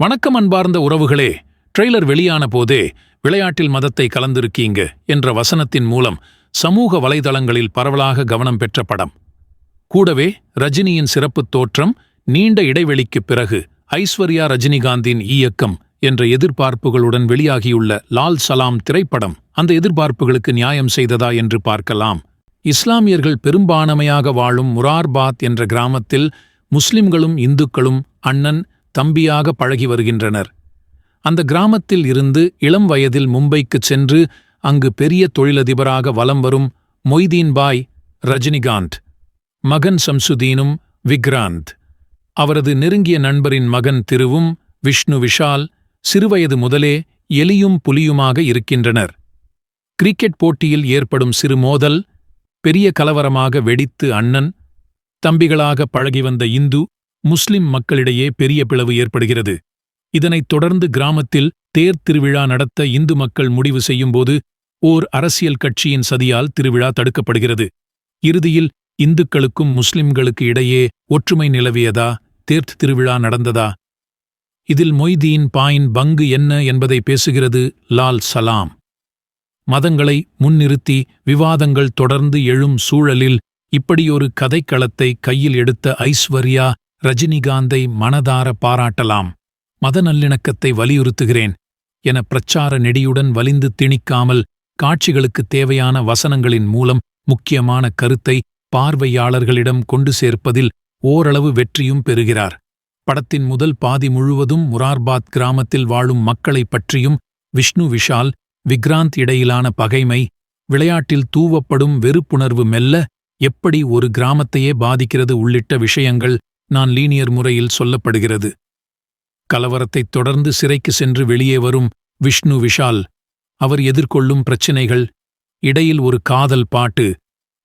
வணக்கம் அன்பார்ந்த உறவுகளே. ட்ரெய்லர் வெளியான போதே விளையாட்டில் மதத்தை கலந்திருக்கீங்க என்ற வசனத்தின் மூலம் சமூக வலைதளங்களில் பரவலாக கவனம் பெற்ற படம். கூடவே ரஜினியின் சிறப்புத் தோற்றம், நீண்ட இடைவெளிக்குப் பிறகு ஐஸ்வர்யா ரஜினிகாந்தின் இயக்கம் என்ற எதிர்பார்ப்புகளுடன் வெளியாகியுள்ள லால் சலாம் திரைப்படம் அந்த எதிர்பார்ப்புகளுக்கு நியாயம் செய்ததா என்று பார்க்கலாம். இஸ்லாமியர்கள் பெரும்பான்மையாக வாழும் முரார்பாத் என்ற கிராமத்தில் முஸ்லிம்களும் இந்துக்களும் அண்ணன் தம்பியாக பழகி வருகின்றனர். அந்த கிராமத்தில் இருந்து இளம் வயதில் மும்பைக்குச் சென்று அங்கு பெரிய தொழிலதிபராக வலம் வரும் மொய்தீன் பாய் ரஜினிகாந்த், மகன் சம்சுதீனும் விக்ராந்த், அவரது நெருங்கிய நண்பரின் மகன் திருவும் விஷ்ணு விஷால் சிறுவயது முதலே எலியும் புலியுமாக இருக்கின்றனர். கிரிக்கெட் போட்டியில் ஏற்படும் சிறு மோதல் பெரிய கலவரமாக வெடித்து அண்ணன் தம்பிகளாக பழகி வந்த இந்து முஸ்லிம் மக்களிடையே பெரிய பிளவு ஏற்படுகிறது. இதனைத் தொடர்ந்து கிராமத்தில் தேர் திருவிழா நடத்த இந்து மக்கள் முடிவு செய்யும்போது ஓர் அரசியல் கட்சியின் சதியால் திருவிழா தடுக்கப்படுகிறது. இறுதியில் இந்துக்களுக்கும் முஸ்லிம்களுக்கு இடையே ஒற்றுமை நிலவியதா? தேர் திருவிழா நடந்ததா? இதில் மொய்தீன் பாயின் பங்கு என்ன என்பதை பேசுகிறது லால் சலாம். மதங்களை முன்னிறுத்தி விவாதங்கள் தொடர்ந்து எழும் சூழலில் இப்படியொரு கதைக்களத்தை கையில் எடுத்த ஐஸ்வர்யா ரஜினிகாந்தை மனதார பாராட்டலாம். மத நல்லிணக்கத்தை வலியுறுத்துகிறேன் என பிரச்சார நெடியுடன் வலிந்து திணிக்காமல் காட்சிகளுக்குத் தேவையான வசனங்களின் மூலம் முக்கியமான கருத்தை பார்வையாளர்களிடம் கொண்டு சேர்ப்பதில் ஓரளவு வெற்றியும் பெறுகிறார். படத்தின் முதல் பாதி முழுவதும் முரார்பாத் கிராமத்தில் வாழும் மக்களைப் பற்றியும், விஷ்ணு விஷால் விக்ராந்த் இடையிலான பகைமை, விளையாட்டில் தூவப்படும் வெறுப்புணர்வு மெல்ல எப்படி ஒரு கிராமத்தையே பாதிக்கிறது உள்ளிட்ட விஷயங்கள் நான் லீனியர் முறையில் சொல்லப்படுகிறது. கலவரத்தைத் தொடர்ந்து சிறைக்கு சென்று வெளியே வரும் விஷ்ணு விஷால், அவர் எதிர்கொள்ளும் பிரச்சினைகள், இடையில் ஒரு காதல் பாட்டு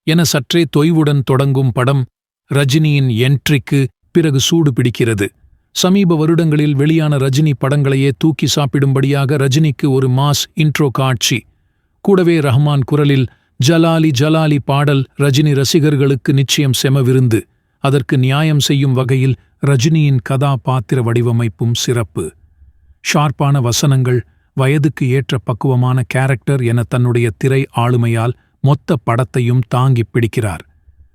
என சற்றே தொய்வுடன் தொடங்கும் படம் ரஜினியின் என்ட்ரிக்கு பிறகு சூடு பிடிக்கிறது. சமீப வருடங்களில் வெளியான ரஜினி படங்களையே தூக்கி சாப்பிடும்படியாக ரஜினிக்கு ஒரு மாஸ் இன்ட்ரோ காட்சி, கூடவே ரஹ்மான் குரலில் ஜலாலி ஜலாலி பாடல் ரஜினி ரசிகர்களுக்கு நிச்சயம் செம விருந்து. அதற்கு நியாயம் செய்யும் வகையில் ரஜினியின் கதாபாத்திர வடிவமைப்பும் சிறப்பு. ஷார்ப்பான வசனங்கள், வயதுக்கு ஏற்ற பக்குவமான கேரக்டர் என தன்னுடைய திரை ஆளுமையால் மொத்த படத்தையும் தாங்கிப் பிடிக்கிறார்.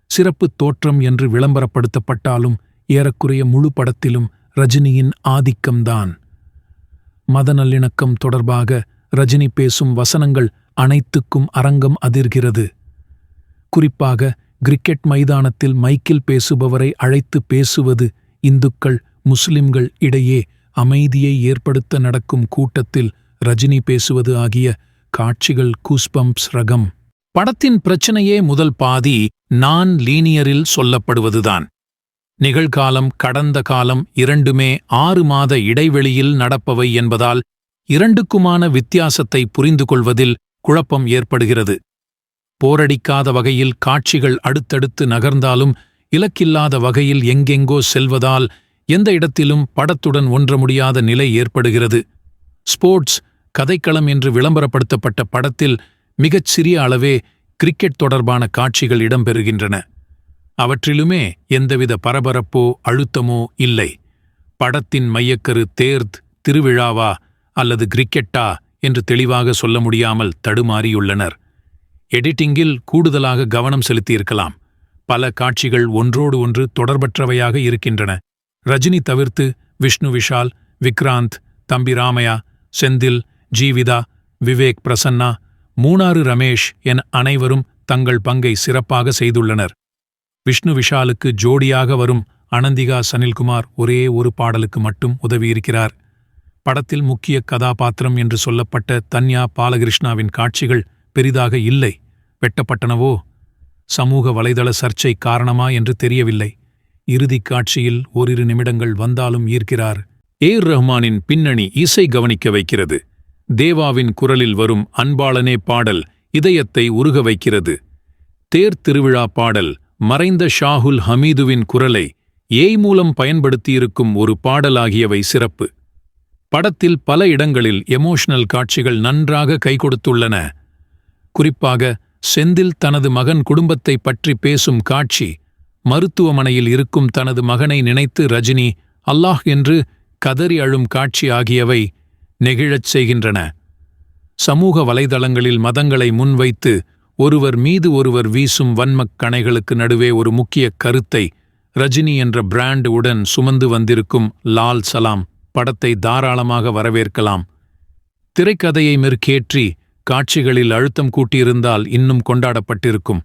சிறப்புத் தோற்றம் என்று விளம்பரப்படுத்தப்பட்டாலும் ஏறக்குறைய முழு படத்திலும் ரஜினியின் ஆதிக்கம்தான். மத நல்லிணக்கம் தொடர்பாக ரஜினி பேசும் வசனங்கள் அனைத்துக்கும் அரங்கம் அதிர்கிறது. குறிப்பாக கிரிக்கெட் மைதானத்தில் மைக்கில் பேசுபவரை அழைத்து பேசுவது, இந்துக்கள் முஸ்லிம்கள் இடையே அமைதியை ஏற்படுத்த நடக்கும் கூட்டத்தில் ரஜினி பேசுவது ஆகிய காட்சிகள் கூஸ்பம்ப்ஸ் ரகம். படத்தின் பிரச்சனையே முதல் பாதி நான் லீனியரில் சொல்லப்படுவதுதான். நிகழ்காலம் கடந்த காலம் இரண்டுமே 6 மாத இடைவெளியில் நடப்பவை என்பதால் இரண்டுக்குமான வித்தியாசத்தை புரிந்து கொள்வதில் குழப்பம் ஏற்படுகிறது. போரடிக்காத வகையில் காட்சிகள் அடுத்தடுத்து நகர்ந்தாலும் இலக்கில்லாத வகையில் எங்கெங்கோ செல்வதால் எந்த இடத்திலும் படத்துடன் ஒன்ற முடியாத நிலை ஏற்படுகிறது. ஸ்போர்ட்ஸ் கதைக்களம் என்று விளம்பரப்படுத்தப்பட்ட படத்தில் மிகச் சிறிய அளவே கிரிக்கெட் தொடர்பான காட்சிகள் இடம்பெறுகின்றன. அவற்றிலுமே எந்தவித பரபரப்போ அழுத்தமோ இல்லை. படத்தின் மையக்கரு தேர்த் திருவிழாவா அல்லது கிரிக்கெட்டா என்று தெளிவாக சொல்ல முடியாமல் தடுமாறியுள்ளனர். எடிட்டிங்கில் கூடுதலாக கவனம் செலுத்தியிருக்கலாம். பல காட்சிகள் ஒன்றோடு ஒன்று தொடர்பற்றவையாக இருக்கின்றன. ரஜினி தவிர்த்து விஷ்ணு விஷால், விக்ராந்த், தம்பி ராமையா, செந்தில், ஜீவிதா, விவேக் பிரசன்னா, மூணாறு ரமேஷ் என அனைவரும் தங்கள் பங்கை சிறப்பாக செய்துள்ளனர். விஷ்ணு விஷாலுக்கு ஜோடியாக வரும் அனந்திகா சனில்குமார் ஒரே ஒரு பாடலுக்கு மட்டும் உதவியிருக்கிறார். படத்தில் முக்கிய கதாபாத்திரம் என்று சொல்லப்பட்ட தன்யா பாலகிருஷ்ணாவின் காட்சிகள் பெரிதாக இல்லை. வெட்டப்பட்டனவோ? சமூக வலைதள சர்ச்சை காரணமா என்று தெரியவில்லை. இறுதிக் காட்சியில் ஓரிரு நிமிடங்கள் வந்தாலும் ஈர்க்கிறார். ரஹ்மானின் பின்னணி இசை கவனிக்க வைக்கிறது. தேவாவின் குரலில் வரும் அன்பாளனே பாடல் இதயத்தை உருக வைக்கிறது. தேர் திருவிழா பாடல் மறைந்த ஷாகுல் ஹமீதுவின் குரலை மூலம் பயன்படுத்தியிருக்கும் ஒரு பாடலாகியவை சிறப்பு. படத்தில் பல இடங்களில் எமோஷனல் காட்சிகள் நன்றாக கைகொடுத்துள்ளன. குறிப்பாக செந்தில் தனது மகன் குடும்பத்தை பற்றி பேசும் காட்சி, மருத்துவமனையில் இருக்கும் தனது மகனை நினைத்து ரஜினி அல்லாஹ் என்று கதறி அழும் காட்சி ஆகியவை நெகிழச் செய்கின்றன. சமூக வலைதளங்களில் மதங்களை முன்வைத்து ஒருவர் மீது ஒருவர் வீசும் வன்மக் கணைகளுக்கு நடுவே ஒரு முக்கிய கருத்தை ரஜினி என்ற பிராண்ட் உடன் சுமந்து வந்திருக்கும் லால் சலாம் படத்தை தாராளமாக வரவேற்கலாம். திரைக்கதையை மெருகேற்றி காட்சிகளில் அழுத்தம் கூட்டியிருந்தால் இன்னும் கொண்டாடப்பட்டிருக்கும்.